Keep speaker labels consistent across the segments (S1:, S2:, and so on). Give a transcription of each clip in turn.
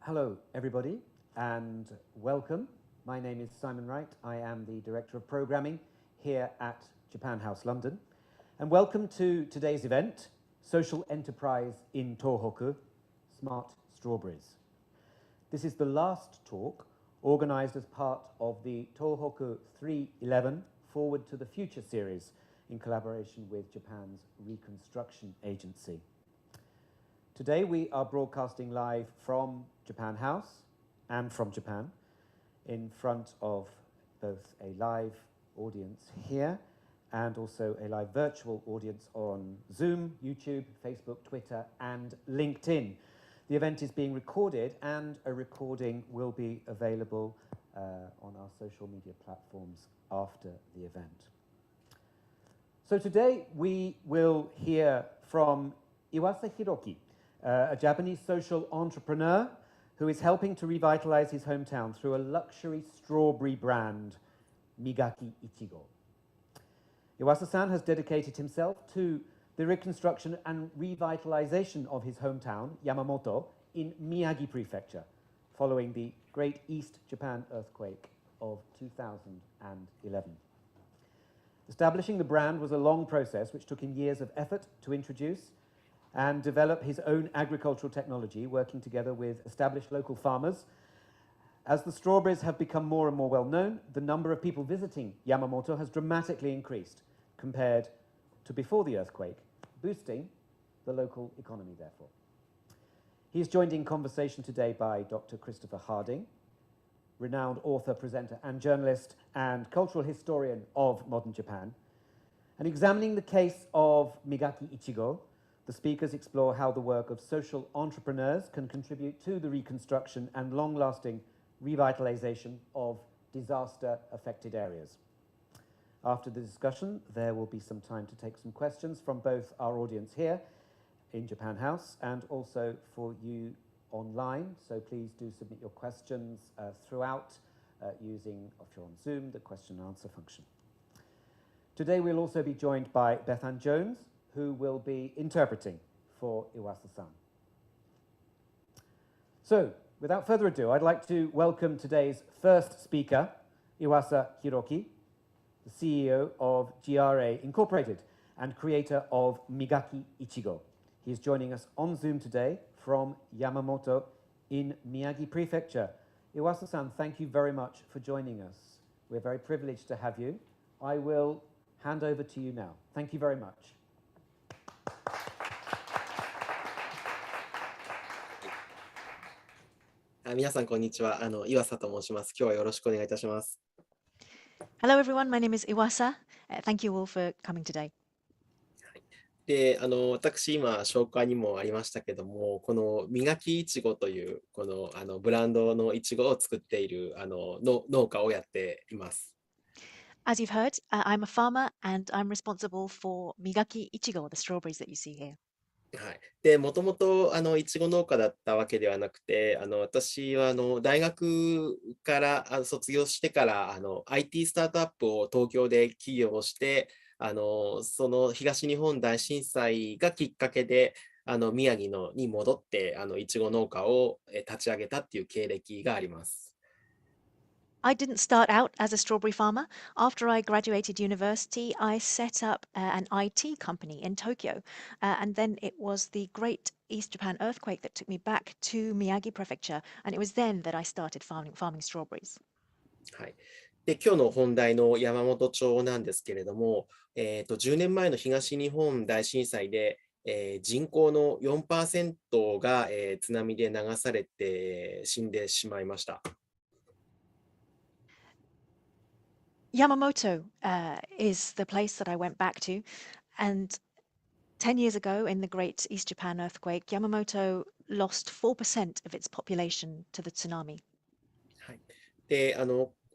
S1: Hello, everybody, and welcome. My name is Simon Wright. I am the Director of Programming here at Japan House London. And welcome to today's event, Social Enterprise in Tōhoku, Smart Strawberries. This is the last talk organized as part of the Tōhoku 311 Forward to the Future series in collaboration with Japan's Reconstruction Agency. Today we are broadcasting live from Japan House and from Japan in front of both a live audience here and also a live virtual audience on Zoom, YouTube, Facebook, Twitter, and LinkedIn. The event is being recorded, and a recording will be available on our social media platforms after the event. So today we will hear from Iwasa Hiroki, a Japanese social entrepreneur who is helping to revitalize his hometown through a luxury strawberry brand, MIGAKI ICHIGO. Iwasa-san has dedicated himself to the reconstruction and revitalization of his hometown, Yamamoto, in Miyagi Prefecture, following the Great East Japan earthquake of 2011. Establishing the brand was a long process which took him years of effort to introduce and develop his own agricultural technology, working together with established local farmers. As the strawberries have become more and more well known, the number of people visiting Yamamoto has dramatically increased compared to before the earthquake, boosting the local economy, therefore. He is joined in conversation today by Dr. Christopher Harding, renowned author, presenter, and journalist, and cultural historian of modern Japan. And examining the case of Migaki Ichigo, the speakers explore how the work of social entrepreneurs can contribute to the reconstruction and long-lasting revitalization of disaster-affected areas. After the discussion, there will be some time to take some questions from both our audience here in Japan House and also for you online. So please do submit your questions throughout using, if you're on Zoom, the question and answer function. Today we'll also be joined by Bethan Jones, who will be interpreting for Iwasa-san. So, without further ado, I'd like to welcome today's first speaker, Iwasa Hiroki, the CEO of GRA Incorporated and creator of Migaki Ichigo. He is joining us on Zoom today from Yamamoto in Miyagi Prefecture. Iwasa-san, thank you very much for joining us. We're very privileged to have you. I will hand over to you now. Thank you very much.
S2: 皆さんこんにちは。岩佐と申します。今日はよろしくお願いいたします。
S3: Hello everyone, my name is Iwasa. Thank you all for coming today.
S2: で、私今紹介にもありましたけども、この磨きいちごというこのブランドのいちごを作っている農家をやっています。
S3: As you've heard, I'm a farmer and I'm responsible for Migaki Ichigo, the strawberries that you see here.
S2: はい、でもともといちご農家だったわけではなくて、私は大学から卒業してからIT スタートアップを東京で起業して、その東日本大震災がきっかけで宮城に戻っていちご農家を立ち上げたっていう経歴があります。
S3: I didn't start out as a strawberry farmer. After I graduated university, I set up an IT company in Tokyo. And then it was the Great East Japan earthquake that took me back to Miyagi Prefecture. And it was then that I started farming strawberries.
S2: はい。で、今日の本題の山本町なんですけれども、10年前の東日本大震災で、人口の 4% が、津波で流されて死んでしまいました。
S3: Yamamoto is the place that I went back to, and 10 years ago in the Great East Japan earthquake, Yamamoto lost 4% of its population to the tsunami.
S2: はい。で、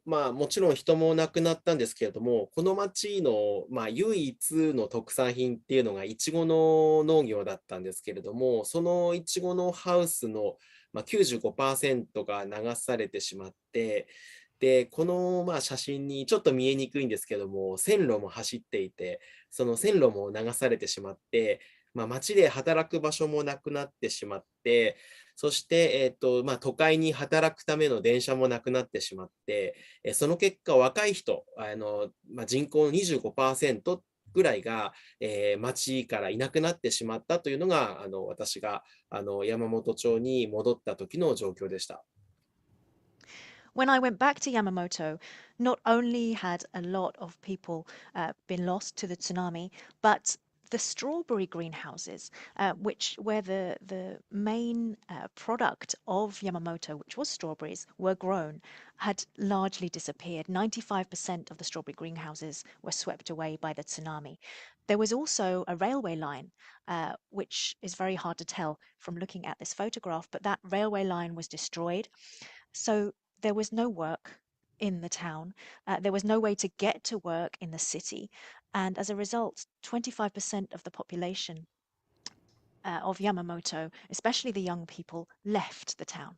S2: もちろん人も亡くなったんですけれども、この町の、唯一の特産品っていうのがいちごの農業だったんですけれども、そのいちごのハウスの、95% が流されてしまって、で、この写真にちょっと見えにくいんですけども、線路も走っていて、その線路も流されてしまって、街で働く場所もなくなってしまって、そして、都会に働くための電車もなくなってしまって、その結果、若い人、人口の25%ぐらいが、町からいなくなってしまったというのが、私が山本町に戻った時の状況でした。
S3: When I went back to Yamamoto, not only had a lot of people been lost to the tsunami, but the strawberry greenhouses, where the main product of Yamamoto, which was strawberries, were grown, had largely disappeared. 95% of the strawberry greenhouses were swept away by the tsunami. There was also a railway line, which is very hard to tell from looking at this photograph, but that railway line was destroyed. So there was no work in the town. There was no way to get to work in the city. And as a result, 25% of the population of Yamamoto, especially the young people, left the town.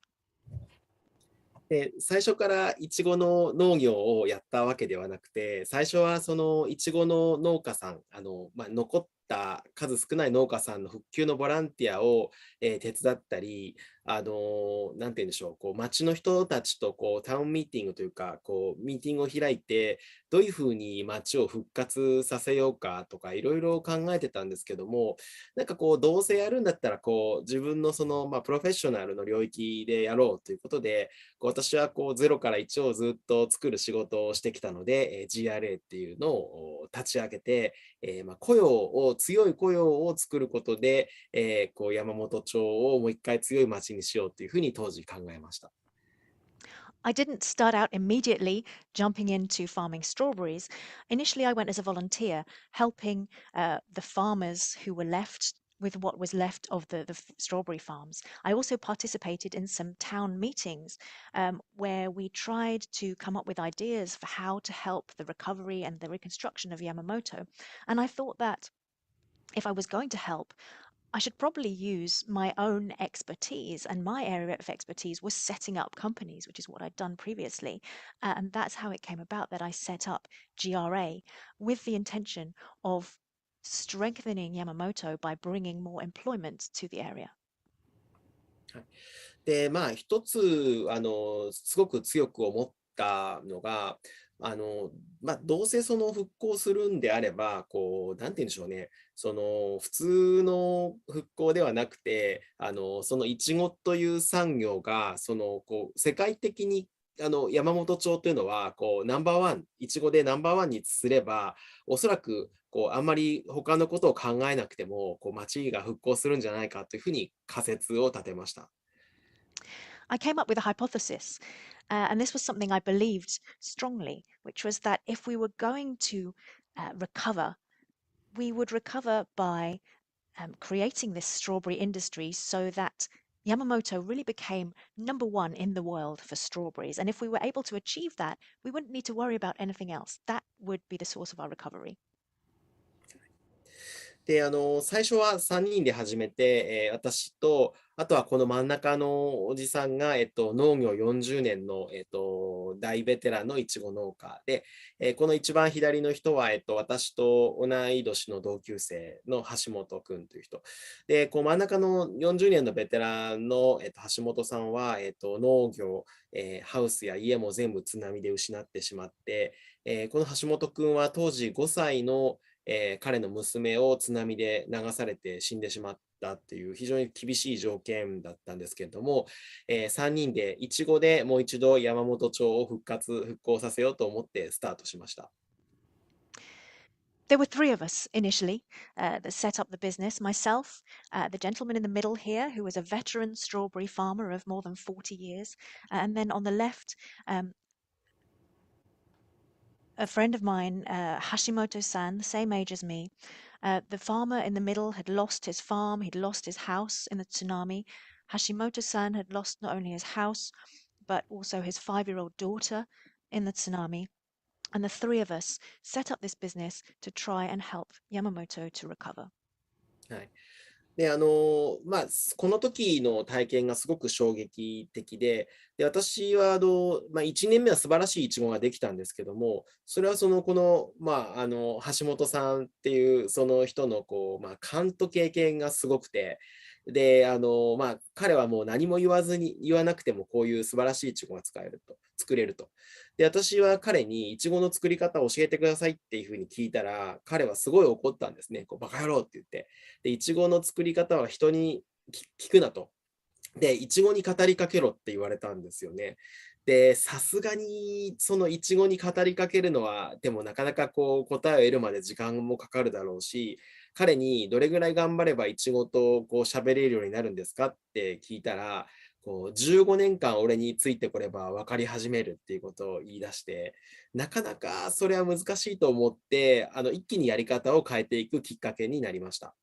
S2: で、最初からイチゴの農業をやったわけではなくて、最初はそのイチゴの農家さん、残った数少ない農家さんの復旧のボランティアを、手伝ったり、なんて言うんでしょう、町の人たちとタウンミーティングというか、ミーティングを開いて、どういうふうに町を復活させようかとか、いろいろ考えてたんですけども、なんかどうせやるんだったら、自分のその、プロフェッショナルの領域でやろうということで、私は0から1をずっと作る仕事をしてきたので、GRA っていうのを立ち上げて、強い雇用を作ることで、山本町をもう一回強い町にしようというふうに当時考えました。
S3: I didn't start out immediately jumping into farming strawberries. Initially, I went as a volunteer, helping the farmers who were left with what was left of the strawberry farms. I also participated in some town meetings where we tried to come up with ideas for how to help the recovery and the reconstruction of Yamamoto. And I thought that if I was going to help, I should probably use my own expertise, and my area of expertise was setting up companies, which is what I'd done previously. And that's how it came about that I set up GRA with the intention of strengthening Yamamoto by bringing more employment to the area.
S2: で、一つ、すごく強く思ったのが、どうせその復興するんであれば、なんて言うんでしょうね、その普通の復興ではなくて、そのイチゴという産業が、世界的に山本町というのはナンバーワン、いちごでナンバーワンにすれば、おそらくあんまり他のことを考えなくても町が復興するんじゃないかというふうに仮説を立てました。
S3: I came up with a hypothesis, and this was something I believed strongly, which was that if we were going to recover, we would recover by creating this strawberry industry so that Yamamoto really became number one in the world for strawberries. And if we were able to achieve that, we wouldn't need to worry about anything else. That would be the source of our recovery.
S2: で、最初は3人で始めて、私と、あとはこの真ん中のおじさんが、農業40年の、大ベテランのいちご農家で、この一番左の人は、私と同い年の同級生の橋本くんという人。で、真ん中の40年のベテランの、橋本さんは、農業、ハウスや家も全部津波で失ってしまって、この橋本くんは当時5歳の彼の娘を津波で流されて死んでしまったっていう非常に厳しい条件だったんですけれども、3人でいちごでもう一度山本町を復興させようと思ってスタートしました。
S3: There were three of us initially that set up the business. Myself, the gentleman in the middle here, who was a veteran strawberry farmer of more than 40 years, and then on the left, a friend of mine, Hashimoto-san, the same age as me. The farmer in the middle had lost his farm, he'd lost his house in the tsunami. Hashimoto-san had lost not only his house, but also his 5-year-old daughter in the tsunami. And the three of us set up this business to try and help Yamamoto to recover.
S2: はいで、この時の体験がすごく衝撃的で、私は1年目は素晴らしいイチゴができたんですけども、それは橋本さんっていうその人の勘と経験がすごくて、で、彼はもう何も言わなくてもこういう素晴らしいイチゴが作れると。で、私は彼にイチゴの作り方を教えてくださいっていうふうに聞いたら、彼はすごい怒ったんですね。バカ野郎って言って。で、いちごの作り方は人に聞くなと。で、いちごに語りかけろって言われたんですよね。で、さすがにそのいちごに語りかけるのは、でもなかなか答えを得るまで時間もかかるだろうし、彼にどれぐらい頑張ればいちごと喋れるようになるんですかって聞いたら、15年間俺についてこれば分かり始めるっていうことを言い出して、なかなかそれは難しいと思って、一気にやり方を変えていくきっかけになりました。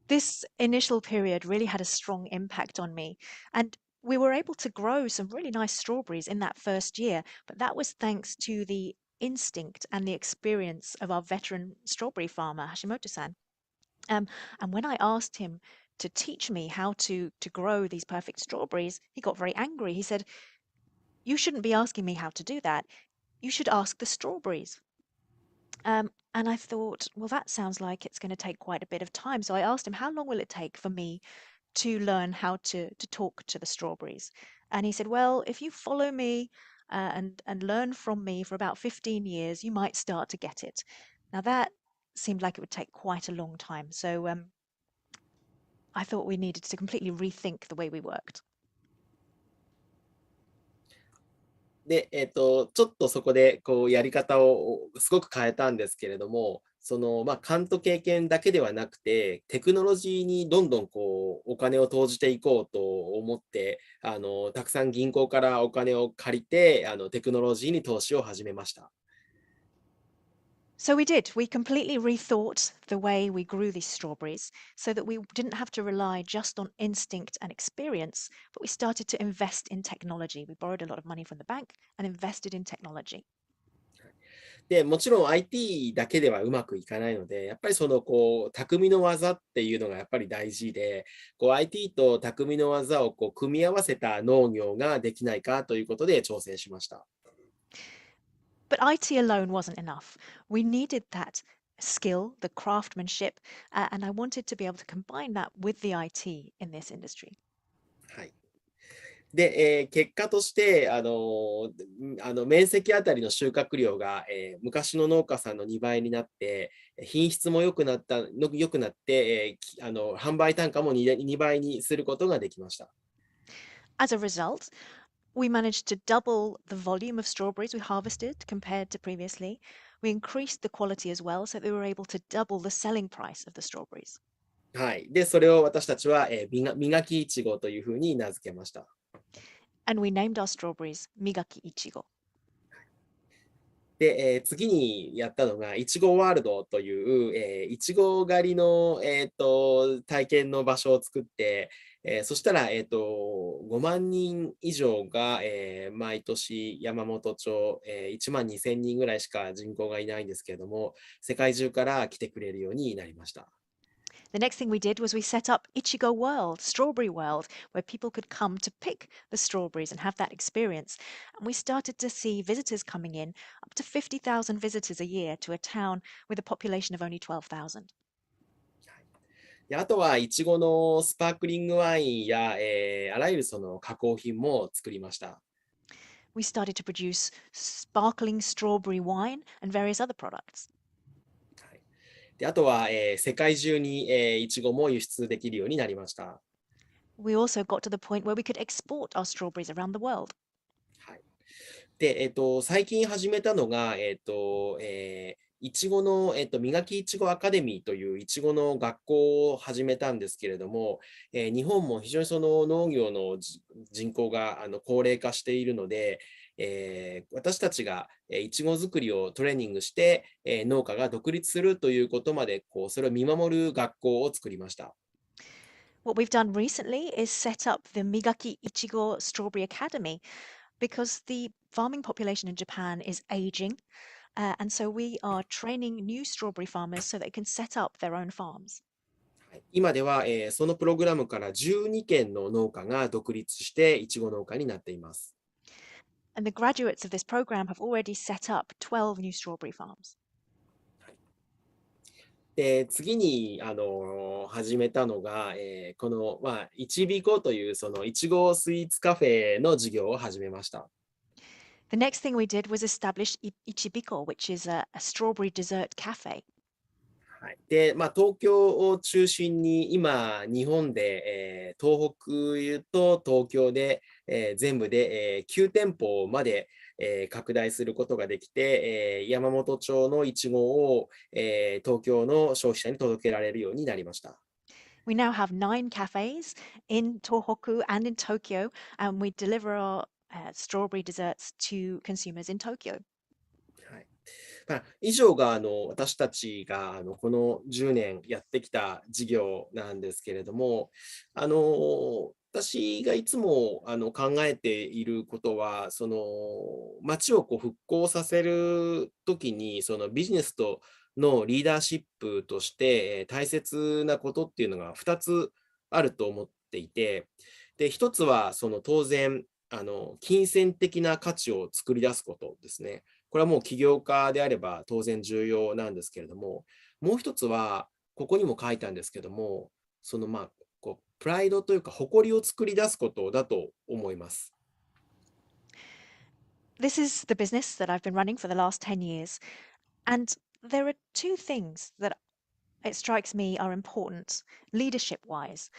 S3: This initial period really had a strong impact on me, and we were able to grow some really nice strawberries in that first year, but that was thanks to the instinct and the experience of our veteran strawberry farmer, Hashimoto-san. And when I asked him to teach me how to grow these perfect strawberries, he got very angry. He said, "You shouldn't be asking me how to do that. You should ask the strawberries." And I thought, well, that sounds like it's going to take quite a bit of time. So I asked him, how long will it take for me to learn how to talk to the strawberries? And he said, well, if you follow me and learn from me for about 15 years, you might start to get it. Now that seemed like it would take quite a long time. So I thought we needed to completely rethink the way we worked.
S2: で、ちょっとそこでやり方をすごく変えたんですけれども、勘と経験だけではなくて、テクノロジーにどんどんお金を投じていこうと思って、たくさん銀行からお金を借りて、テクノロジーに投資を始めました。
S3: So we did. We completely rethought the way we grew these strawberries so that we didn't have to rely just on instinct and experience, but we started to invest in technology. We borrowed a lot of money from the bank and invested in technology.
S2: で、もちろん IT だけではうまくいかないので、やっぱり匠の技っていうのがやっぱり大事で、IT と匠の技を組み合わせた農業ができないかということで挑戦しました。
S3: But IT alone wasn't enough. We needed that skill, the craftsmanship, and I wanted to be able to combine that with the IT in this industry.
S2: はい。で、結果として、面積あたりの収穫量が、昔の農家さんの2倍になって、品質も良くなって、販売単価も2倍にすることができました。
S3: As a result, we managed to double the volume of strawberries we harvested compared to previously. We increased the quality as well, so that we were able to double the selling price of the strawberries.
S2: はい。で、それを私たちは、磨きいちごというふうに名付けました。
S3: And we named our strawberries MIGAKI ICHIGO.
S2: で、次にやったのが、いちごワールドという、いちご狩りの、体験の場所を作って、そしたら、5万人以上が、毎年山本町、1万2000人ぐらいしか人口がいないんですけれども、世界中から来てくれるようになりました。
S3: The next thing we did was we set up Ichigo World, Strawberry World, where people could come to pick the strawberries and have that experience. And we started to see visitors coming in, up to 50,000 visitors a year to a town with a population of only 12,000.
S2: であとは、いちごのスパークリングワインや、あらゆるその加工品も作りました。
S3: We started to produce sparkling strawberry wine and various other products.
S2: であとは、世界中に、いちごも輸出できるようになりました。
S3: We also got to the point where we could export our strawberries around the world.
S2: はい。で、最近始めたのが、いちごの、磨きいちごアカデミーといういちごの学校を始めたんですけれども、日本も非常にその農業の人口が高齢化しているので、私たちがいちご作りをトレーニングして、農家が独立するということまでそれを見守る学校を作りました。
S3: What we've done recently is set up the Migaki Ichigo Strawberry Academy because the farming population in Japan is aging. And so we are training new strawberry farmers so they can set up their own farms.
S2: 今では、そのプログラムから12軒の農家が独立していちご農家になっています。
S3: And the graduates of this program have already set up 12 new strawberry farms.
S2: で次に始めたのが、この、いちびこというそのいちごスイーツカフェの事業を始めました。
S3: The next thing we did was establish Ichibiko, which is a strawberry dessert cafe.
S2: はい、で、東京を中心に今、日本で、東北と東京で、全部で、9店舗まで、拡大することができて、山本町のいちごを、東京の消費者に届けられるようになりました。
S3: We now have 9 cafes in Tōhoku and in Tokyo, and we deliver our strawberry desserts to consumers in Tokyo.
S2: 以上が私たちがこの10年やってきた事業なんですけれども、私がいつも考えていることは、その町を復興させるときに、そのビジネスとのリーダーシップとして大切なことっていうのが2つあると思っていて、で1つはその当然金銭的な価値を作り出すことですね。これはもう起業家であれば当然重要なんですけれども、もう一つは、ここにも書いたんですけども、そのプライドというか誇りを作り出すことだと思います。
S3: This is the business that I've been running for the last 10 years. And there are two things that it strikes me are important leadership-wise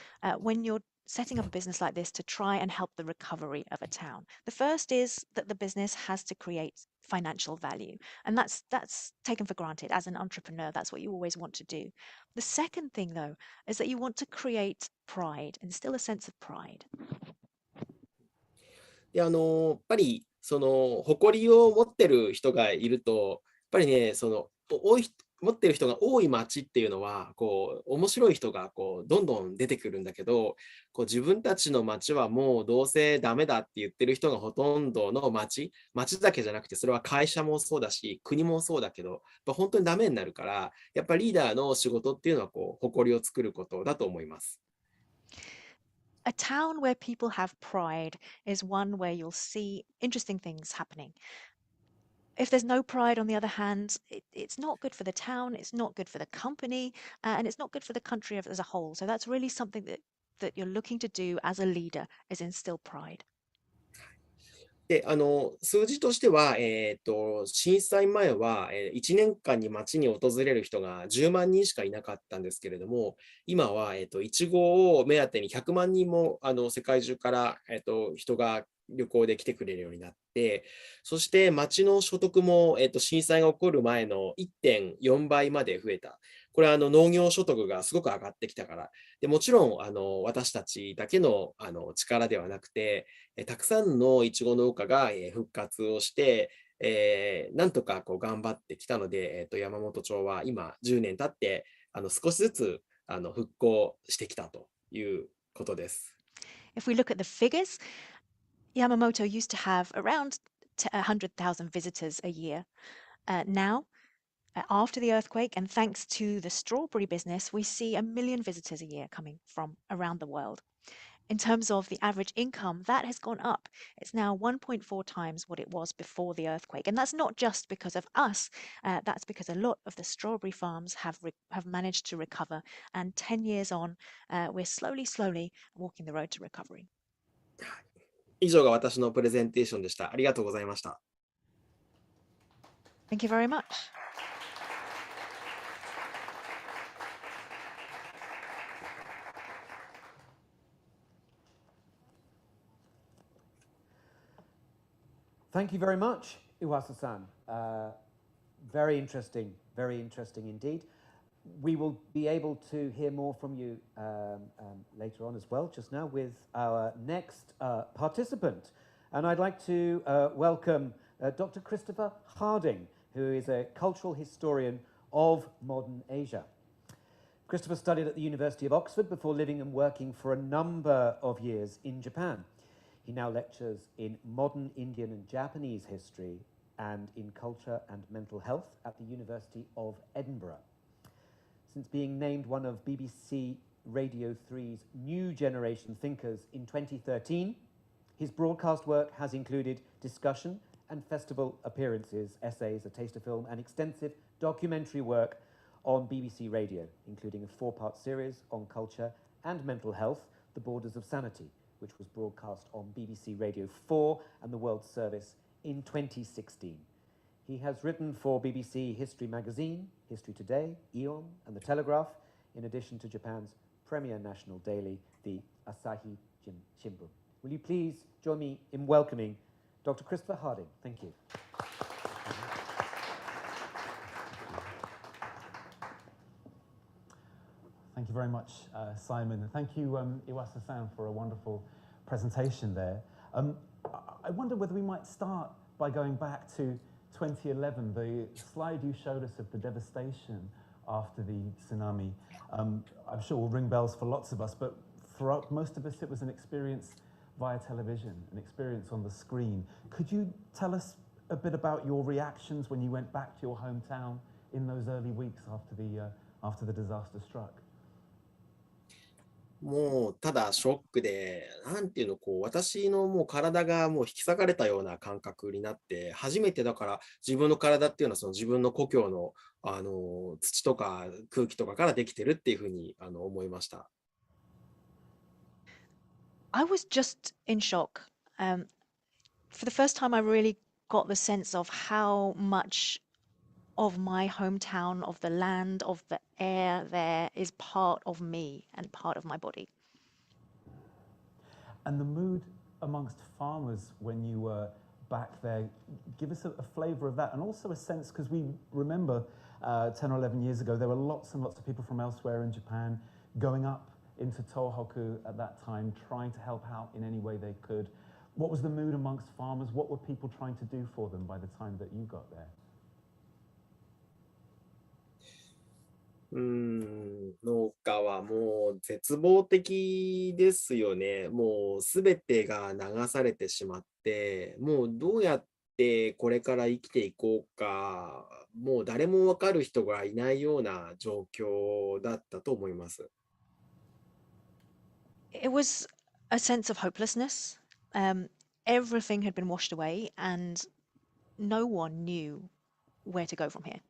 S3: when you're setting up a business like this to try and help the recovery of a town. The first is that the business has to create financial value, and that's taken for granted. As an entrepreneur, that's what you always want to do. The second thing, though, is that you want to create pride, instill a sense of pride.
S2: でやっぱりその誇りを持ってる人がいると、やっぱりね、その持ってる人が多い町っていうのは、面白い人がどんどん出てくるんだけど、自分たちの町はもうどうせダメだって言ってる人がほとんどの町だけじゃなくて、それは会社もそうだし、国もそうだけど、やっぱ本当にダメになるから、やっぱりリーダーの仕事っていうのは誇りを作ることだと思います。
S3: A town where people have pride is one where you'll see interesting things happening. If there's no pride, on the other hand, it's not good for the town, it's not good for the company, and it's not good for the country as a whole. So that's really something that you're looking to do as a leader is instill pride.
S2: で、数字としては、震災前は、1年間に町に訪れる人が10万人しかいなかったんですけれども、今は、いちごを目当てに100万人も世界中から、人が旅行で来てくれるようになって、そして町の所得も、震災が起こる前の 1.4 倍まで増えた。これは農業所得がすごく上がってきたから。でもちろん私たちだけの力ではなくて、たくさんのいちご農家が復活をして、なんとか頑張ってきたので、山本町は今10年経って少しずつ復興してきたということです。
S3: If we look at the figures, Yamamoto used to have around 100,000 visitors a year. Now, after the earthquake, and thanks to the strawberry business, we see 1 million visitors a year coming from around the world. In terms of the average income, that has gone up. It's now 1.4 times what it was before the earthquake. And that's not just because of us. That's because a lot of the strawberry farms have managed to recover. And 10 years on, we're slowly walking the road to recovery.
S2: 以上が私のプレゼンテーションでした。ありがとうございました。
S3: Thank you very much.
S1: Thank you very much, Iwasa-san. Very interesting indeed. We will be able to hear more from you later on as well, just now with our next participant. And I'd like to welcome Dr. Christopher Harding, who is a cultural historian of modern Asia. Christopher studied at the University of Oxford before living and working for a number of years in Japan. He now lectures in modern Indian and Japanese history and in culture and mental health at the University of Edinburgh. Since being named one of BBC Radio 3's New Generation Thinkers in 2013. His broadcast work has included discussion and festival appearances, essays, a taster film, and extensive documentary work on BBC Radio, including a 4-part series on culture and mental health, The Borders of Sanity, which was broadcast on BBC Radio 4 and the World Service in 2016. He has written for BBC History Magazine, History Today, Aeon, and The Telegraph, in addition to Japan's premier national daily, the Asahi Shimbun. Will you please join me in welcoming Dr. Christopher Harding? Thank you.
S4: Thank you very much, Simon. Thank you, Iwasa-san, for a wonderful presentation there. I wonder whether we might start by going back to 2011, the slide you showed us of the devastation after the tsunami. I'm sure will ring bells for lots of us, but for most of us it was an experience via television, an experience on the screen. Could you tell us a bit about your reactions when you went back to your hometown in those early weeks after the disaster struck?
S2: もうただショックで、なんていうの、私のもう体がもう引き裂かれたような感覚になって、初めてだから自分の体っていうのはその自分の故郷の、土とか空気とかからできてるっていうふうに思いました。
S3: I was just in shock. For the first time, I really got the sense of how much of my hometown, of the land, of the air there is part of me and part of my body.
S4: And the mood amongst farmers when you were back there, give us a flavour of that, and also a sense, because we remember 10 or 11 years ago, there were lots and lots of people from elsewhere in Japan going up into Tōhoku at that time, trying to help out in any way they could. What was the mood amongst farmers? What were people trying to do for them by the time that you got there?
S2: 農家はもう絶望的ですよね。もうすべてが流されてしまって、もうどうやってこれから生きていこうか、もう誰もわかる人がいないような状況だったと思います。
S3: It was a sense of hopelessness. Everything had been washed away, and no one knew where to go from here.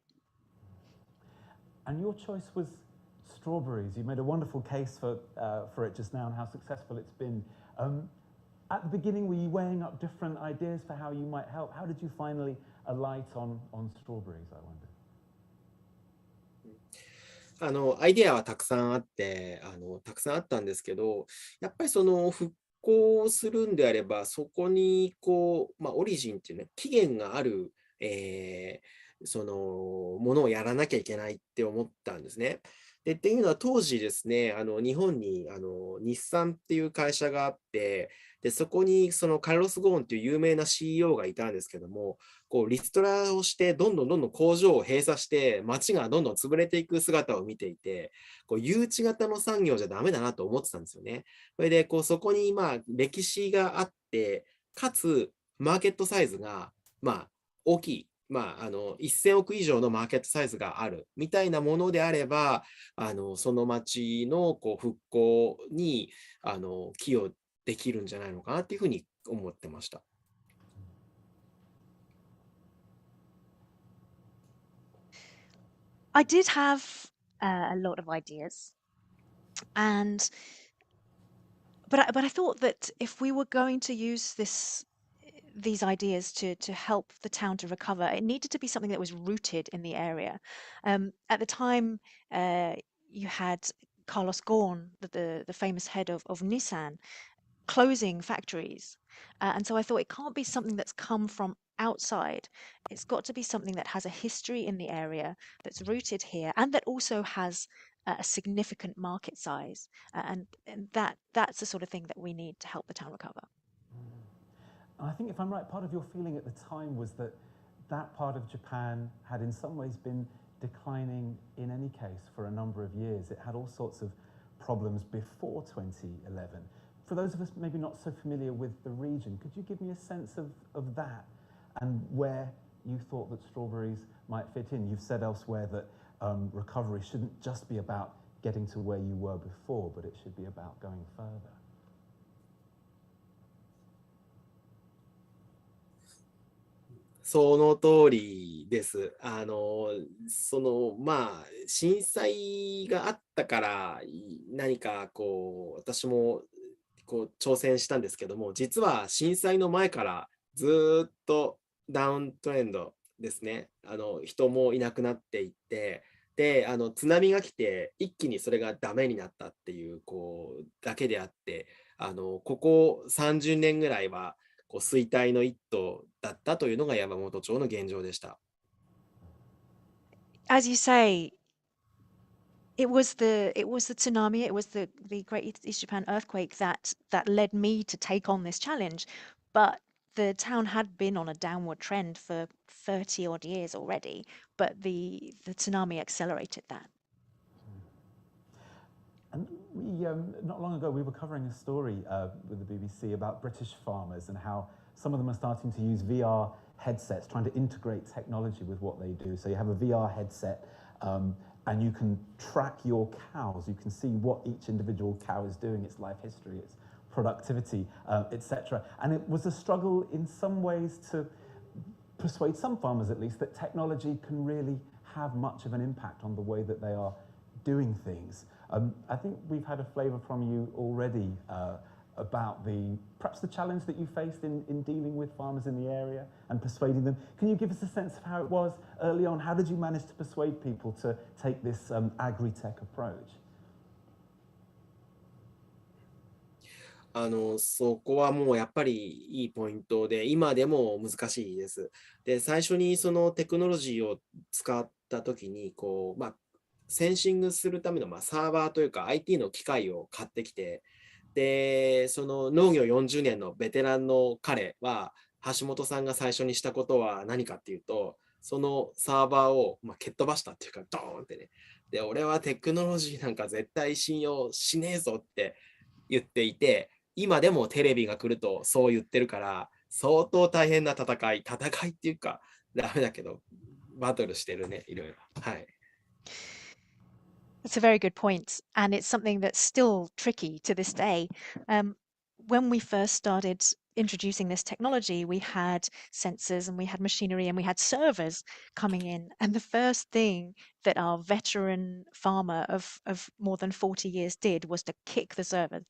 S4: And your choice was strawberries. You made a wonderful case for it just now and how successful it's been. At the beginning, were you weighing up different ideas for how you might help? How did you finally alight on strawberries, I wonder?
S2: アイデアはたくさんあって、たくさんあったんですけど、やっぱりその復興するんであれば、そこにオリジンっていうね、起源がある、そのものをやらなきゃいけないって思ったんですね。でっていうのは当時ですね、日本に日産っていう会社があって、でそこにそのカルロス・ゴーンっていう有名な CEO がいたんですけども、リストラをしてどんどん工場を閉鎖して街がどんどん潰れていく姿を見ていて、誘致型の産業じゃダメだなと思ってたんですよね。それでそこに歴史があって、かつマーケットサイズが大きい。1000億以上のマーケットサイズがあるみたいなものであれば、その町の復興に寄与できるんじゃないのかなっていうふうに思ってました。
S3: I did have a lot of ideas, but I thought that if we were going to use these ideas to help the town to recover, it needed to be something that was rooted in the area. At the time, you had Carlos Ghosn, the famous head of Nissan, closing factories. And so I thought it can't be something that's come from outside. It's got to be something that has a history in the area, that's rooted here, and that also has a significant market size. And that's the sort of thing that we need to help the town recover.
S4: I think, if I'm right, part of your feeling at the time was that that part of Japan had in some ways been declining in any case for a number of years. It had all sorts of problems before 2011. For those of us maybe not so familiar with the region, could you give me a sense of that and where you thought that strawberries might fit in? You've said elsewhere that recovery shouldn't just be about getting to where you were before, but it should be about going further.
S2: その通りです。まあ、震災があったから、何かこう、私もこう挑戦したんですけども、実は震災の前からずーっとダウントレンドですね。人もいなくなっていって、で、津波が来て、一気にそれがダメになったっていう、こう、だけであって、ここ30年ぐらいは、こう衰退の一途だったというのが山本町の現状でした。
S3: As you say, it was the tsunami, it was the Great East Japan earthquake that led me to take on this challenge. But the town had been on a downward trend for 30 odd years already, but the tsunami accelerated that.
S4: And we, not long ago, we were covering a story with the BBC about British farmers and how some of them are starting to use VR headsets, trying to integrate technology with what they do. So you have a VR headset and you can track your cows. You can see what each individual cow is doing, its life history, its productivity, etc. And it was a struggle in some ways to persuade some farmers, at least, that technology can really have much of an impact on the way that they are doing things. I think we've had a flavour from you already about perhaps the challenge that you faced in dealing with farmers in the area and persuading them. Can you give us a sense of how it was early on? How did you manage to persuade people to take this agri-tech approach?
S2: そこはもうやっぱりいいポイントで、今でも難しいです。で、最初にそのテクノロジーを使ったときに、こう、まあ、センシングするためのサーバーというか IT の機械を買ってきて、で、その農業40年のベテランの彼は、橋本さんが最初にしたことは何かっていうと、そのサーバーを蹴っ飛ばしたっていうか、ドーンってね。で、俺はテクノロジーなんか絶対信用しねえぞって言っていて、今でもテレビが来るとそう言ってるから、相当大変な戦いっていうか、ダメだけど、バトルしてるね、いろいろ。はい。
S3: That's a very good point, and it's something that's still tricky to this day. When we first started introducing this technology, we had sensors and we had machinery and we had servers coming in. And the first thing that our veteran farmer of more than 40 years did was to kick the servers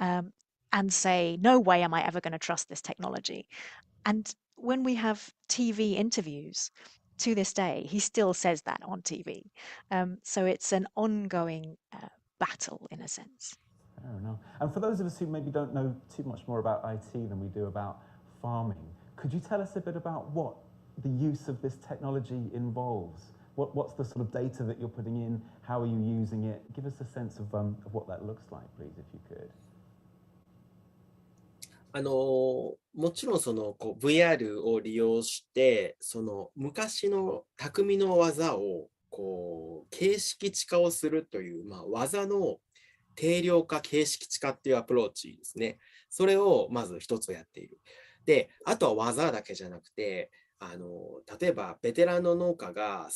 S3: and say, no way am I ever going to trust this technology. And when we have TV interviews, to this day, he still says that on TV. So it's an ongoing battle in a sense.
S4: Fair enough. And for those of us who maybe don't know too much more about IT than we do about farming, could you tell us a bit about what the use of this technology involves? What's the sort of data that you're putting in? How are you using it? Give us a sense of what that looks like, please, if you could.
S2: もちろんそのVR を利用して、その昔の匠の技を形式地化をするという、技の定量化、形式地化っていうアプローチですね。それをまず一つやっている。で、あとは技だけじゃなくて、例えばベテランの農家が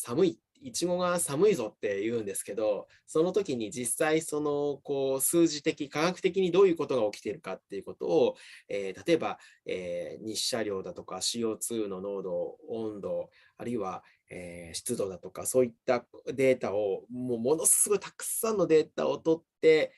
S2: いちごが寒いぞって言うんですけど、その時に実際その数字的、科学的にどういうことが起きているかっていうことを、例えば、日射量だとか CO2 の濃度、温度、あるいは、湿度だとかそういったデータをものすごいたくさんのデータを取って、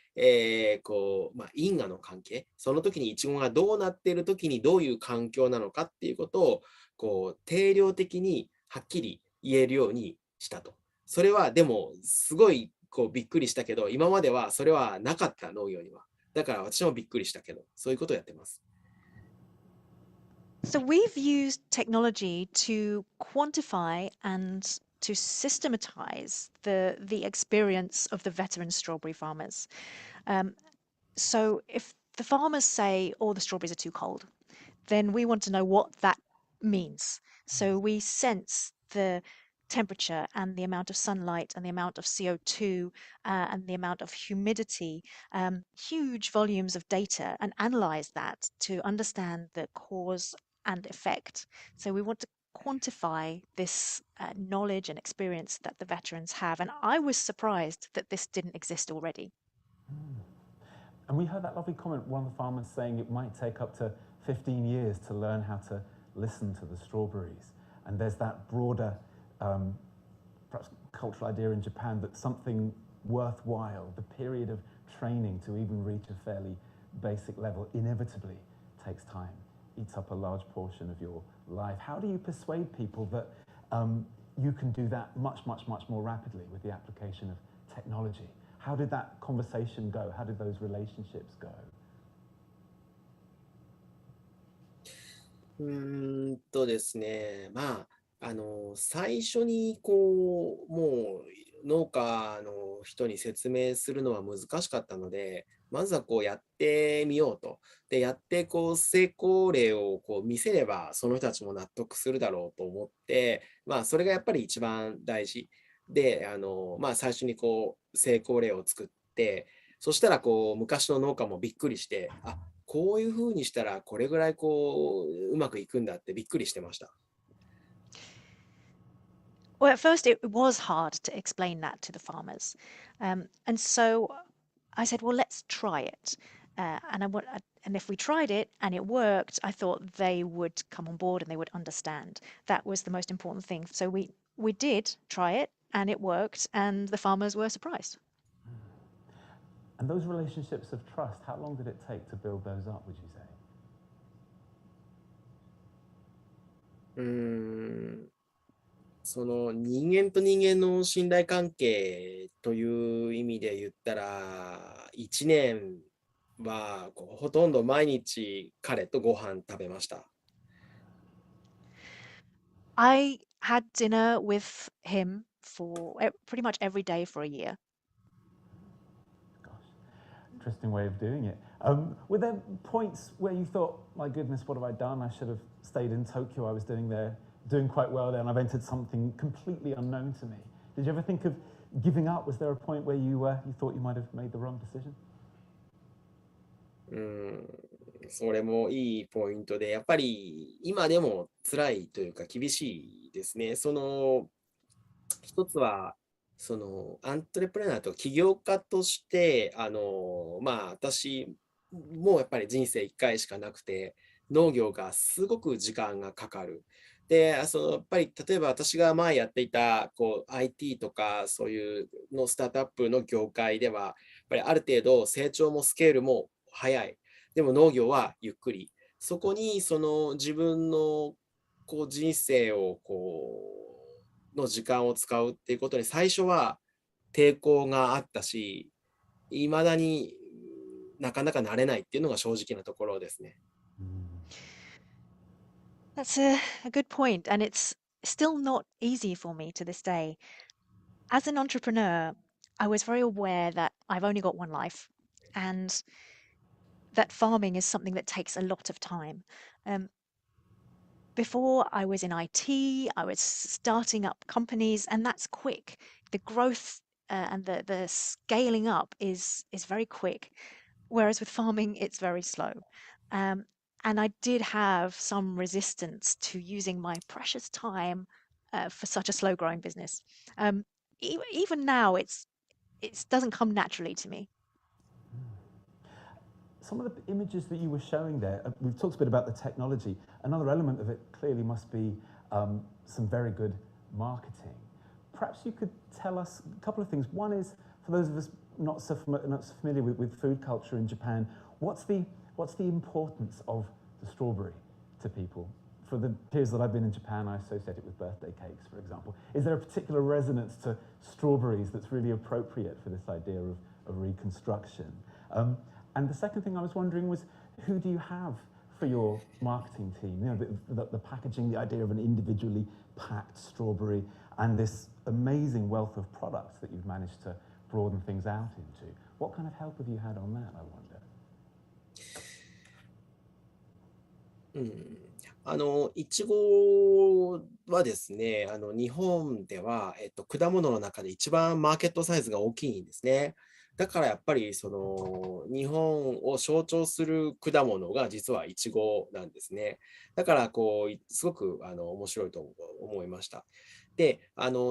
S2: 因果の関係、その時にイチゴがどうなっている時にどういう環境なのかっていうことを定量的にはっきり言えるようにしたと。それはでもすごいびっくりしたけど、今まではそれはなかった農業には。だから私もびっくりしたけど、そういうことをやってます。
S3: So we've used technology to quantify and to systematize the experience of the veteran strawberry farmers. So if the farmers say, "Oh, the strawberries are too cold," then we want to know what that means. So we sense the temperature and the amount of sunlight and the amount of CO2 and the amount of humidity, huge volumes of data, and analyze that to understand the cause and effect. So we want to quantify this knowledge and experience that the veterans have. And I was surprised that this didn't exist already.
S4: And we heard that lovely comment, one of the farmers saying it might take up to 15 years to learn how to listen to the strawberries. And there's that broader, perhaps cultural idea in Japan that something worthwhile, the period of training to even reach a fairly basic level, inevitably takes time, eats up a large portion of your life. How do you persuade people that you can do that much more rapidly with the application of technology? How did that conversation go? How did those relationships go?
S2: ですね、最初にこう、もう農家の人に説明するのは難しかったので、まずはこうやってみようと。で、やってこう成功例をこう見せれば、その人たちも納得するだろうと思って、それがやっぱり一番大事で、最初にこう成功例を作って、そしたらこう昔の農家もびっくりして、あ、こういうふうにしたらこれぐらいこううまくいくんだってびっくりしてました。
S3: Well, at first it was hard to explain that to the farmers. And so I said, well, let's try it. And if we tried it and it worked, I thought they would come on board and they would understand. That was the most important thing. So we did try it and it worked and the farmers were surprised.
S4: And those relationships of trust, how long did it take to build those up, would you say?
S2: その人間と人間の信頼関係という意味で言ったら、1年はこうほとんど毎日彼とご飯食べました。
S3: I had dinner with him for pretty much every day for a year.
S4: Gosh, interesting way of doing it. Were there points where you thought, my goodness, what have I done? I should have stayed in Tokyo. I was doing quite well there, and I've entered something completely unknown to me. Did you ever think of giving up? Was there a point where you thought you might have made the wrong decision?
S2: それもいいポイントで、やっぱり今でも辛いというか厳しいですね。その一つはそのアントレプレナーと起業家として私もやっぱり人生1回しかなくて、農業がすごく時間がかかる。で、やっぱり例えば私が前やっていたこう IT とかそういうのスタートアップの業界では、やっぱりある程度成長もスケールも早い。でも農業はゆっくり。そこにその自分のこう人生をの時間を使うっていうことに最初は抵抗があったし、いまだになかなか慣れないっていうのが正直なところですね。
S3: That's a good point, and it's still not easy for me to this day. As an entrepreneur, I was very aware that I've only got one life and that farming is something that takes a lot of time. Before I was in IT, I was starting up companies, and that's quick. The growth and the scaling up is very quick, whereas with farming, it's very slow. And I did have some resistance to using my precious time for such a slow-growing business. Even now, it doesn't come naturally to me.
S4: Some of the images that you were showing there, we've talked a bit about the technology. Another element of it clearly must be some very good marketing. Perhaps you could tell us a couple of things. One is, for those of us not so familiar with food culture in Japan, what's the importance of the strawberry to people? For the periods that I've been in Japan, I associate it with birthday cakes, for example. Is there a particular resonance to strawberries that's really appropriate for this idea of reconstruction? And the second thing I was wondering was, who do you have for your marketing team? You know, the packaging, the idea of an individually packed strawberry, and this amazing wealth of products that you've managed to broaden things out into. What kind of help have you had on that, I wonder?
S2: いちごはですね、日本では、果物の中で一番マーケットサイズが大きいんですね。だからやっぱりその日本を象徴する果物が実はイチゴなんですね。だからこうすごく面白いと思いました。で、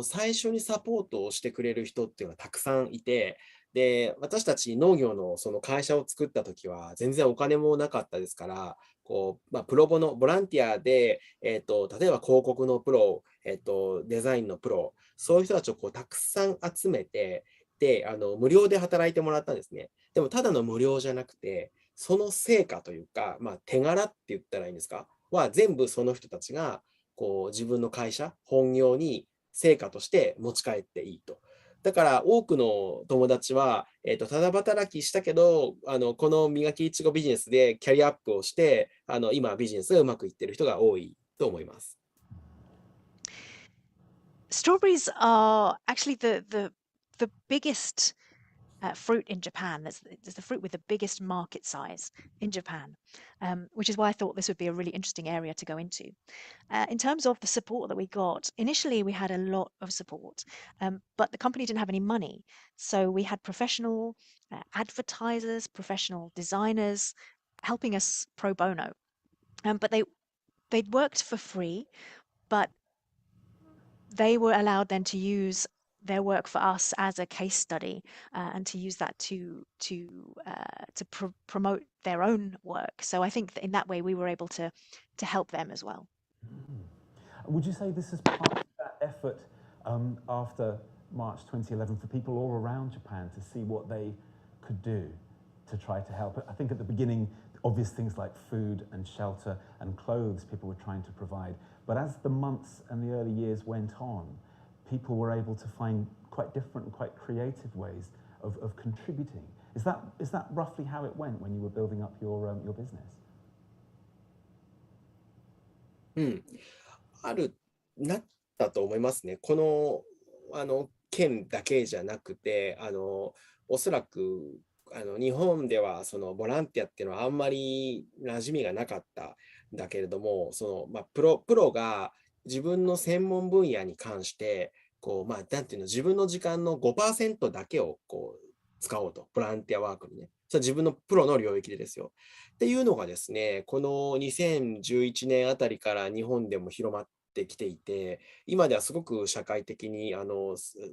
S2: 最初にサポートをしてくれる人っていうのはたくさんいて、で、私たち農業のその会社を作った時は全然お金もなかったですから、こう、プロボのボランティアで、例えば広告のプロ、デザインのプロ、そういう人たちをこうたくさん集めて、で、無料で働いてもらったんですね。でも、ただの無料じゃなくて、その成果というか、手柄って言ったらいいんですか、は全部その人たちが、こう、自分の会社、本業に成果として持ち帰っていいと。だから多くの友達は、ただ働きしたけど、この磨きいちごビジネスでキャリアアップをして、今ビジネスがうまくいってる人が多いと思います。
S3: Strawberries are actually the biggest fruit in Japan. There's the fruit with the biggest market size in Japan, which is why I thought this would be a really interesting area to go into. In terms of the support that we got, initially we had a lot of support, but the company didn't have any money. So we had professional advertisers, professional designers helping us pro bono. But they'd worked for free, but they were allowed then to use their work for us as a case study and to use that to promote their own work. So I think that in that way we were able to help them as well.
S4: Would you say this is part of that effort after March 2011 for people all around Japan to see what they could do to try to help? I think at the beginning, obvious things like food and shelter and clothes people were trying to provide. But as the months and the early years went on, people were able to find quite different and quite creative ways of contributing. Is that roughly how it went when you were building up your business?
S2: なったと思いますね。この、県だけじゃなくて、おそらく、日本では、そのボランティアっていうのはあんまり馴染みがなかったんだけれども、プロが自分の専門分野に関して、こう、なんていうの、自分の時間の 5% だけをこう使おうと、ボランティアワークにね。それは自分のプロの領域でですよ。っていうのがですね、この2011年あたりから日本でも広まってきていて、今ではすごく社会的に、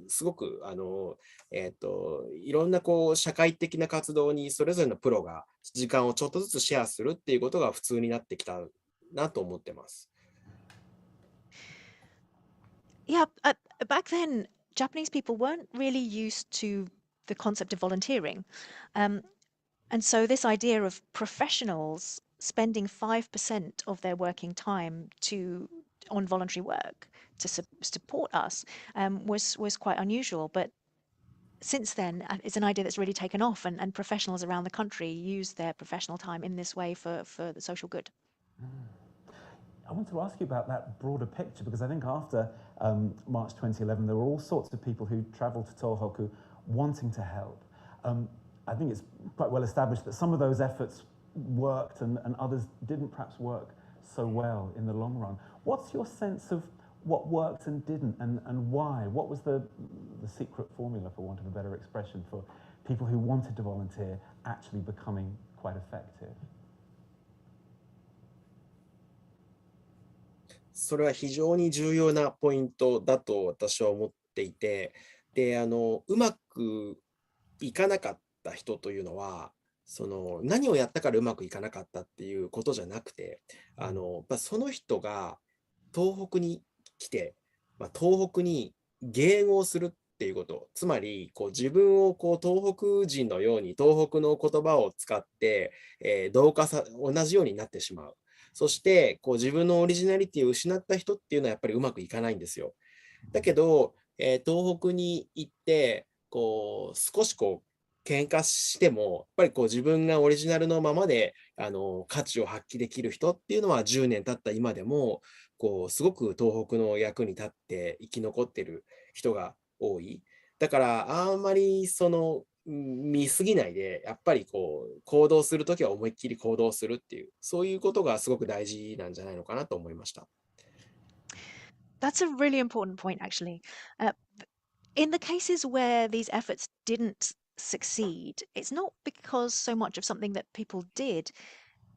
S2: すごく、いろんなこう社会的な活動にそれぞれのプロが時間をちょっとずつシェアするっていうことが普通になってきたなと思ってます。
S3: Yeah, back then, Japanese people weren't really used to the concept of volunteering. And so this idea of professionals spending 5% of their working time on voluntary work to support us was quite unusual. But since then, it's an idea that's really taken off, and professionals around the country use their professional time in this way for the social good.
S4: I want to ask you about that broader picture because I think after March 2011, there were all sorts of people who travelled to Tōhoku wanting to help. I think it's quite well established that some of those efforts worked and others didn't perhaps work so well in the long run. What's your sense of what worked and didn't and why? What was the secret formula, for want of a better expression, for people who wanted to volunteer actually becoming quite effective?
S2: それは非常に重要なポイントだと私は思っていて、で、うまくいかなかった人というのは、その何をやったからうまくいかなかったっていうことじゃなくて、その人が東北に来て、東北に迎合するっていうこと、つまりこう自分をこう東北人のように東北の言葉を使って、同じようになってしまう。そして、こう自分のオリジナリティを失った人っていうのはやっぱりうまくいかないんですよ。だけど、東北に行って、こう少しこう喧嘩しても、やっぱりこう自分がオリジナルのままで価値を発揮できる人っていうのは10年経った今でも、こうすごく東北の役に立って生き残ってる人が多い。だからあんまり見すぎないで、やっぱりこう行動するときは思いっきり行動するっていう、そういうことがすごく大事なんじゃないのかなと思いました。
S3: That's a really important point, actually. In the cases where these efforts didn't succeed, it's not because so much of something that people did,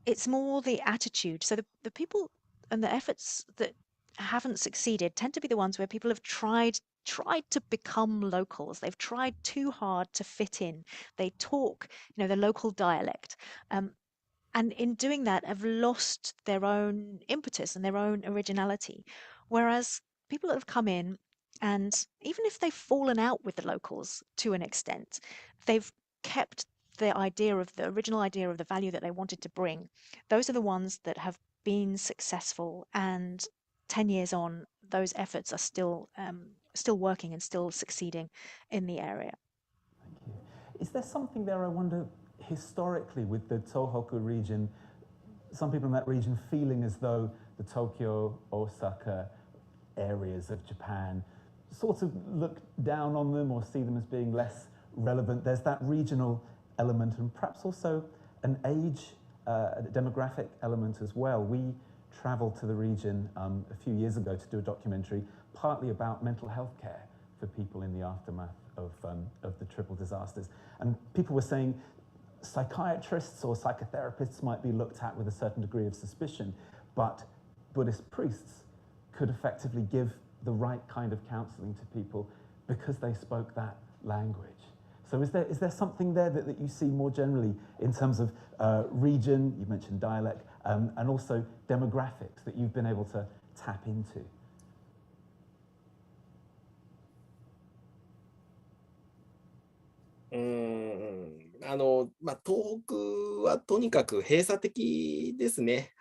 S3: it's more the attitude. So the people and the efforts that haven't succeeded tend to be the ones where people have tried to become locals. They've tried too hard to fit in. They talk, the local dialect. And in doing that have lost their own impetus and their own originality. Whereas people that have come in, and even if they've fallen out with the locals to an extent, they've kept the original idea of the value that they wanted to bring. Those are the ones that have been successful, and 10 years on, those efforts are still working and still succeeding in the area.
S4: Thank you. Is there something there, I wonder, historically with the Tōhoku region, some people in that region feeling as though the Tokyo, Osaka areas of Japan sort of look down on them or see them as being less relevant? There's that regional element and perhaps also an age, demographic element as well. We travelled to the region a few years ago to do a documentary partly about mental health care for people in the aftermath of the triple disasters. And people were saying psychiatrists or psychotherapists might be looked at with a certain degree of suspicion, but Buddhist priests could effectively give the right kind of counselling to people because they spoke that language. So is there something there that you see more generally in terms of region, you mentioned dialect, and also demographics that you've been able to tap into?
S2: 東北はとにかく閉鎖的ですね。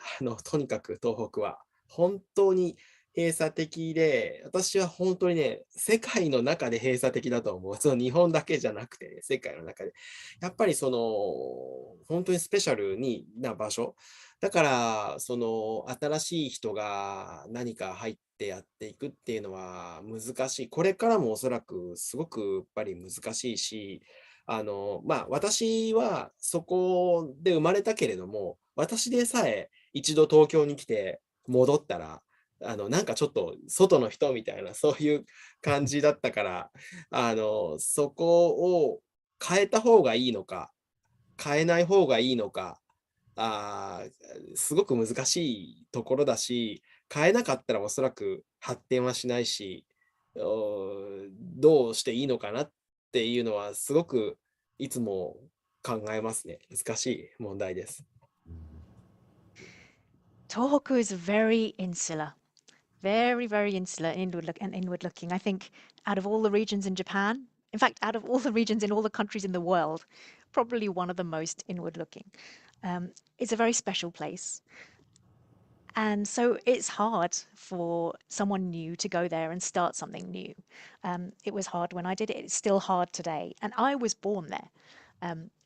S2: とにかく東北は本当に閉鎖的で、私は本当にね、世界の中で閉鎖的だと思う。その日本だけじゃなくて、ね、世界の中で。やっぱり本当にスペシャルな場所。だから、新しい人が何か入ってやっていくっていうのは難しい。これからもおそらくすごくやっぱり難しいし、私はそこで生まれたけれども、私でさえ一度東京に来て戻ったら、なんかちょっと外の人みたいな、そういう感じだったから、そこを変えた方がいいのか、変えない方がいいのか、すごく難しいところだし、変えなかったらおそらく発展はしないし、どうしていいのかなっていうのはすごくいつも考えますね。難しい問題です。
S3: Tohoku is very insular, very, very insular and inward looking. I think out of all the regions in Japan, in fact, out of all the regions in all the countries in the world, probably one of the most inward looking. It's a very special place. And so it's hard for someone new to go there and start something new. It was hard when I did it. It's still hard today. And I was born there.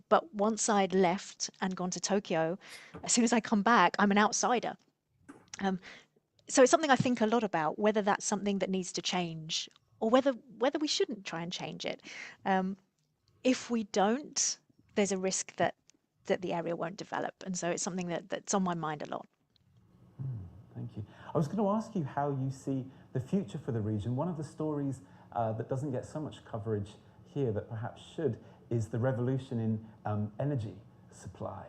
S3: But once I'd left and gone to Tokyo, as soon as I come back, I'm an outsider. So it's something I think a lot about, whether that's something that needs to change or whether we shouldn't try and change it. If we don't, there's a risk that the area won't develop. And so it's something that's on my mind a lot.
S4: Thank you. I was going to ask you how you see the future for the region. One of the stories that doesn't get so much coverage here that perhaps should is the revolution in energy supply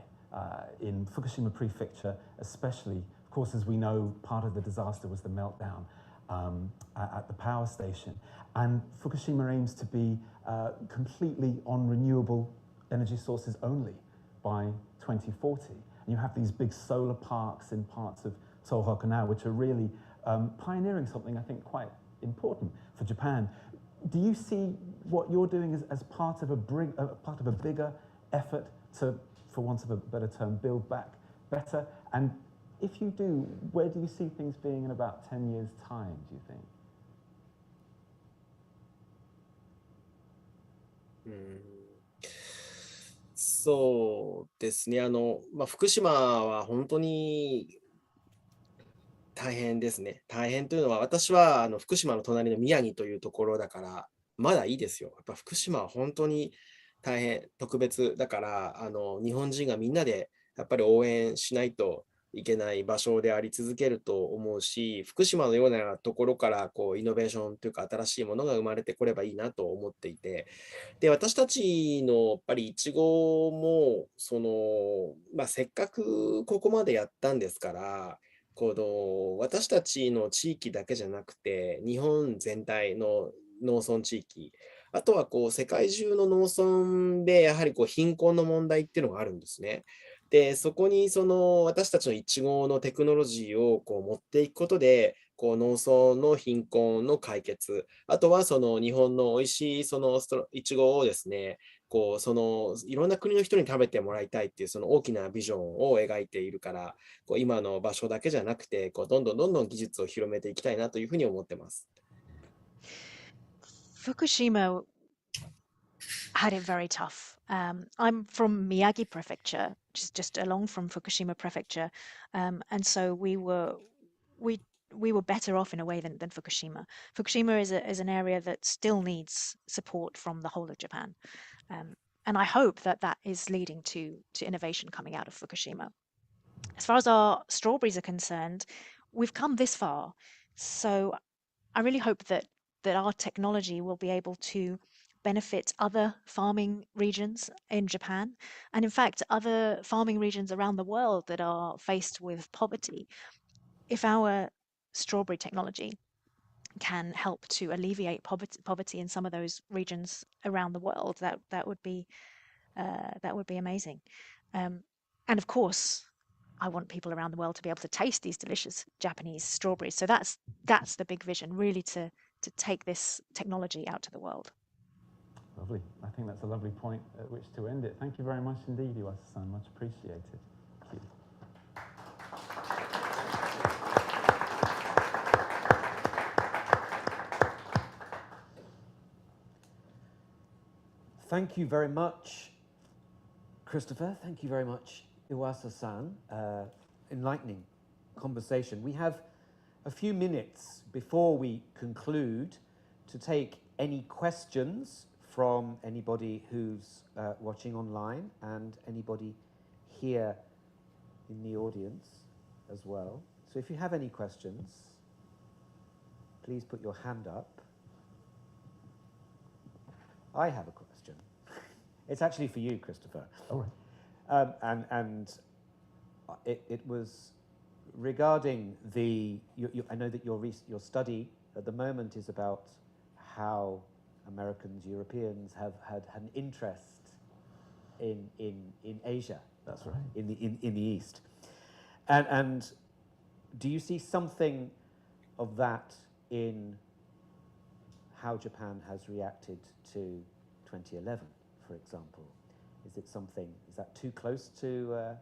S4: in Fukushima Prefecture, especially. Of course, as we know, part of the disaster was the meltdown at the power station. And Fukushima aims to be completely on renewable energy sources only by 2040. And you have these big solar parks in parts of Tōhoku now, which are really pioneering something I think quite important for Japan. Do you see what you're doing as part of a bigger effort to, for want of a better term, build back better? And if you do, where do you see things being in about 10 years' time, do you think?
S2: そうですね。福島は本当に大変ですね。大変というのは、私は福島の隣の宮城というところだから、まだいいですよ。やっぱ福島は本当に大変、特別だから、日本人がみんなでやっぱり応援しないといけない場所であり続けると思うし、福島のようなところからイノベーションというか新しいものが生まれてこればいいなと思っていて、で、私たちのやっぱりイチゴも、せっかくここまでやったんですから、私たちの地域だけじゃなくて、日本全体の農村地域、あとは世界中の農村でやはり貧困の問題っていうのがあるんですね。で、そこに私たちのイチゴのテクノロジーを持っていくことで、農村の貧困の解決、あとは日本の美味しいイチゴをですね、いろんな国の人に食べてもらいたいっていう大きなビジョンを描いているから、今の場所だけじゃなくて、どんどん技術を広めていきたいなというふうに思ってます。
S3: Fukushima had it very tough. I'm from Miyagi Prefecture, which is just along from Fukushima Prefecture, and so we were better off in a way than Fukushima. Fukushima is an area that still needs support from the whole of Japan, and I hope that is leading to innovation coming out of Fukushima. As far as our strawberries are concerned, we've come this far, so I really hope that our technology will be able to benefit other farming regions in Japan, and in fact other farming regions around the world that are faced with poverty. If our strawberry technology can help to alleviate poverty in some of those regions around the world, that would be amazing. And of course, I want people around the world to be able to taste these delicious Japanese strawberries. So that's the big vision, really, to take this technology out to the world.
S4: Lovely. I think that's a lovely point at which to end it. Thank you very much indeed, Iwasa-san. Much appreciated. Thank you.
S1: Thank you very much, Christopher. Thank you very much, Iwasa-san. Enlightening conversation. We have a few minutes before we conclude to take any questions from anybody who's watching online and anybody here in the audience as well. So if you have any questions, please put your hand up. I have a question. It's actually for you, Christopher.
S4: All right.
S1: And it was regarding I know that your study at the moment is about how Americans, Europeans have had an interest in Asia.
S4: That's right.
S1: In the East. And do you see something of that in how Japan has reacted to 2011, for example? Is that too close to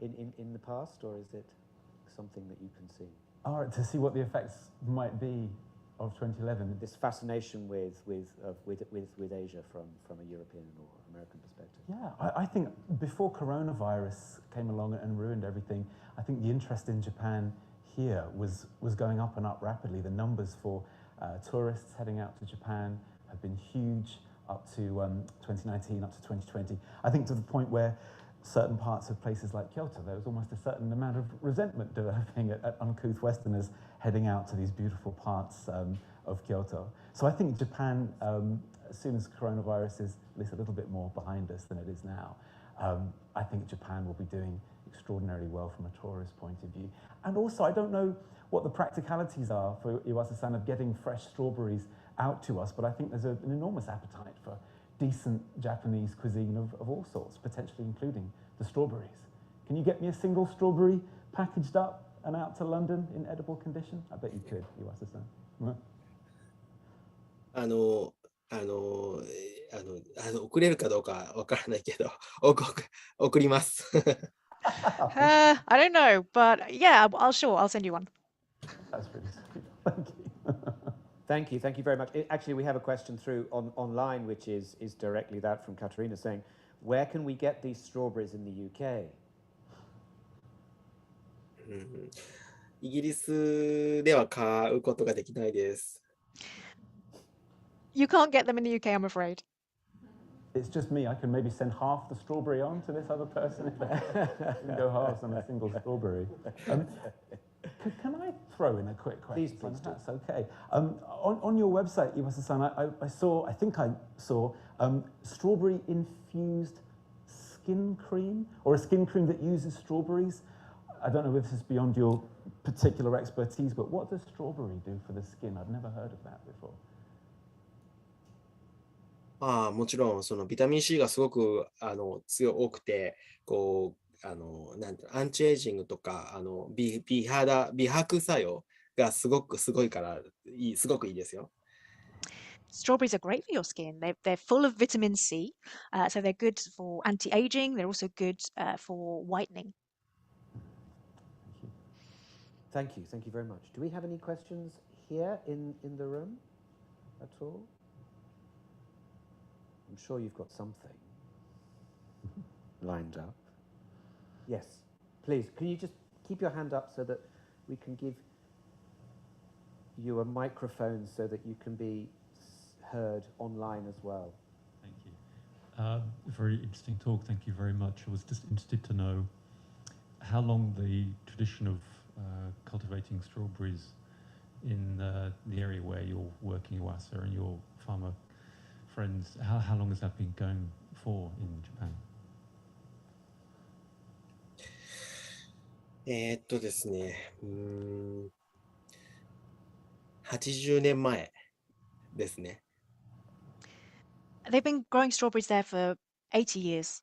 S1: in the past, or is it something that you can see?
S4: All right, to see what the effects might be of 2011.
S1: This fascination with Asia from a European or American perspective.
S4: Yeah, I think before coronavirus came along and ruined everything, I think the interest in Japan here was going up and up rapidly. The numbers for tourists heading out to Japan have been huge up to 2019, up to 2020. I think to the point where certain parts of places like Kyoto, there was almost a certain amount of resentment developing at uncouth Westerners heading out to these beautiful parts of Kyoto. So I think Japan, as soon as coronavirus is at least a little bit more behind us than it is now, I think Japan will be doing extraordinarily well from a tourist point of view. And also, I don't know what the practicalities are for Iwasa-san of getting fresh strawberries out to us, but I think there's an enormous appetite for decent Japanese cuisine of all sorts, potentially including the strawberries. Can you get me a single strawberry packaged up and out to London in edible condition? I bet you could, Iwasa-san.
S2: 送れるかどうかわからないけど、送ります。
S3: I don't know, but yeah, I'll send you one.
S4: That's really sweet. Thank you.
S1: Thank you very much. Actually, we have a question through online, which is directly that from Katerina saying, where can we get these strawberries in the UK?
S2: イギリスでは買うことができないです。
S3: You can't get them in the UK, I'm afraid.
S4: it's just me. I can maybe send half the strawberry on to this other person if they can go halves on a single strawberry. Can I throw in a quick question?
S1: Please do.
S4: That's okay. On your website, Iwasa-san, I think I saw strawberry infused skin cream, or a skin cream that uses strawberries. I don't know if this is beyond your particular expertise, but what does strawberry do for the skin? I've never heard of that before.
S2: もちろん、そのビタミン C がすごく多くて、こう、なんていうの、アンチエイジングとか、美白作用がすごいからすごくいいですよ。
S3: Strawberries are great for your skin. They're full of vitamin C, so they're good for anti-aging. They're also good for whitening.
S1: Thank you very much. Do we have any questions here in the room at all? I'm sure you've got something lined up. Yes, please, can you just keep your hand up so that we can give you a microphone so that you can be heard online as well?
S5: Thank you. Very interesting talk. Thank you very much. I was just interested to know how long the tradition of cultivating strawberries in the area where you're working, Iwasa, and your farmer friends, how long has that been going for in Japan?
S2: ですね、80年前ですね。
S3: They've been growing strawberries there for 80 years.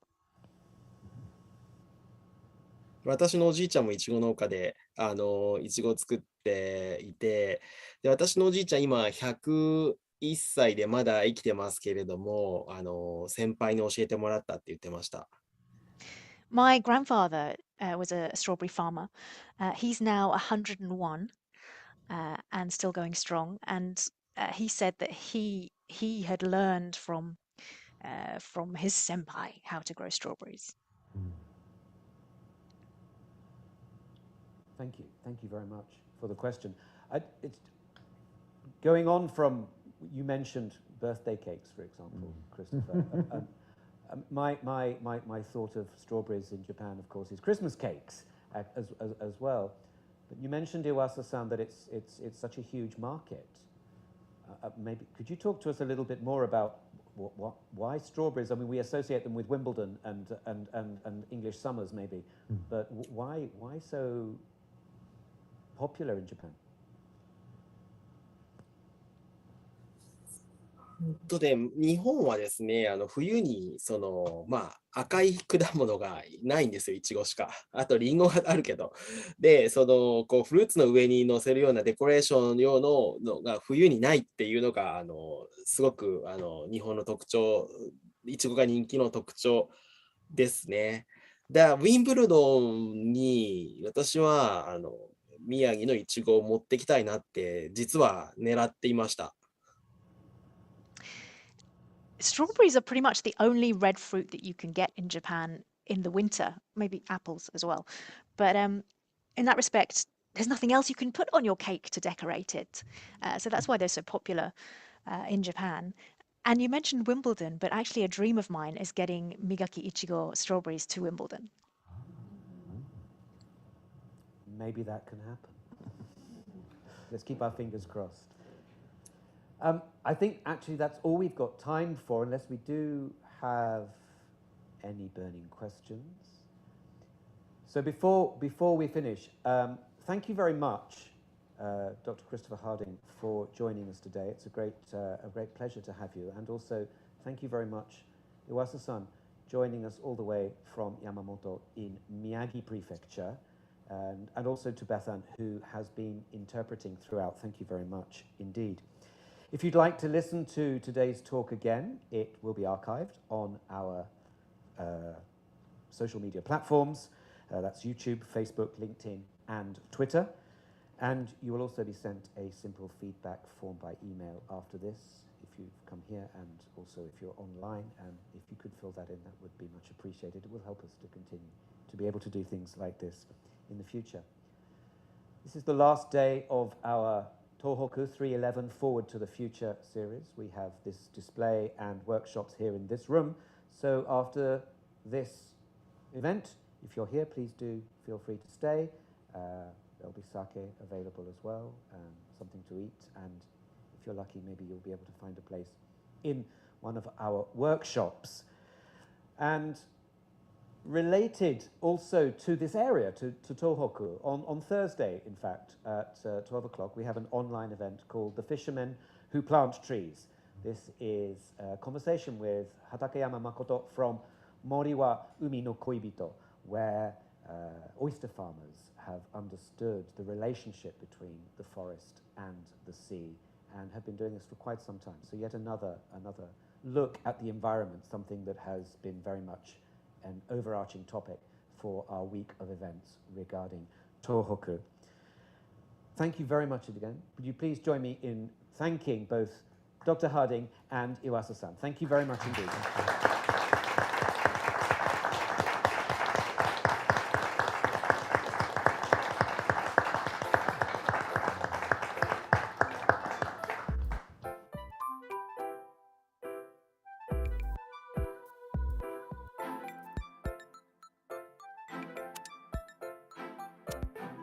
S2: 私のおじいちゃんもいちご農家で、いちごを作っていて、で、私のおじいちゃん今101歳でまだ生きてますけれども、先輩に教えてもらったって言ってました。
S3: My grandfather was a strawberry farmer. He's now 101 and still going strong. And he said that he had learned from his senpai how to grow strawberries.
S1: Thank you very much for the question. It's going on from, you mentioned birthday cakes, for example, Christopher. My thought of strawberries in Japan, of course, is Christmas cakes as well. But you mentioned, Iwasa-san, that it's such a huge market. Maybe could you talk to us a little bit more about why strawberries? I mean, we associate them with Wimbledon and English summers, maybe, but why so popular in Japan?
S2: 日本はですね、冬に赤い果物がないんですよ、いちごしか。あとリンゴがあるけど。で、こうフルーツの上に乗せるようなデコレーション用のが冬にないっていうのがすごく日本の特徴、いちごが人気の特徴ですね。ウィンブルドンに私は宮城のいちごを持ってきたいなって実は狙っていました。
S3: Strawberries are pretty much the only red fruit that you can get in Japan in the winter, maybe apples as well. But in that respect, there's nothing else you can put on your cake to decorate it. So that's why they're so popular in Japan. And you mentioned Wimbledon, but actually a dream of mine is getting Migaki Ichigo strawberries to Wimbledon.
S1: Maybe that can happen. Let's keep our fingers crossed. I think actually that's all we've got time for, unless we do have any burning questions. So before we finish, thank you very much, Dr. Christopher Harding, for joining us today. It's a great pleasure to have you, and also thank you very much, Iwasa-san, joining us all the way from Yamamoto in Miyagi Prefecture, and also to Bethan, who has been interpreting throughout. Thank you very much indeed. If you'd like to listen to today's talk again, it will be archived on our social media platforms. That's YouTube, Facebook, LinkedIn, and Twitter. And you will also be sent a simple feedback form by email after this, if you've come here, and also if you're online. And if you could fill that in, that would be much appreciated. It will help us to continue to be able to do things like this in the future. This is the last day of our Tōhoku 311 Forward to the Future series. We have this display and workshops here in this room. So after this event, if you're here, please do feel free to stay. There'll be sake available as well, something to eat, and if you're lucky, maybe you'll be able to find a place in one of our workshops. And related also to this area, to Tōhoku, on Thursday, in fact, at 12 o'clock, we have an online event called The Fishermen Who Plant Trees. This is a conversation with Hatake Yamamoto from Mori wa Umi no Koibito, where oyster farmers have understood the relationship between the forest and the sea and have been doing this for quite some time. So yet another look at the environment, something that has been very much an overarching topic for our week of events regarding Tōhoku. Thank you very much again. Would you please join me in thanking both Dr. Harding and Iwasa-san. Thank you very much indeed.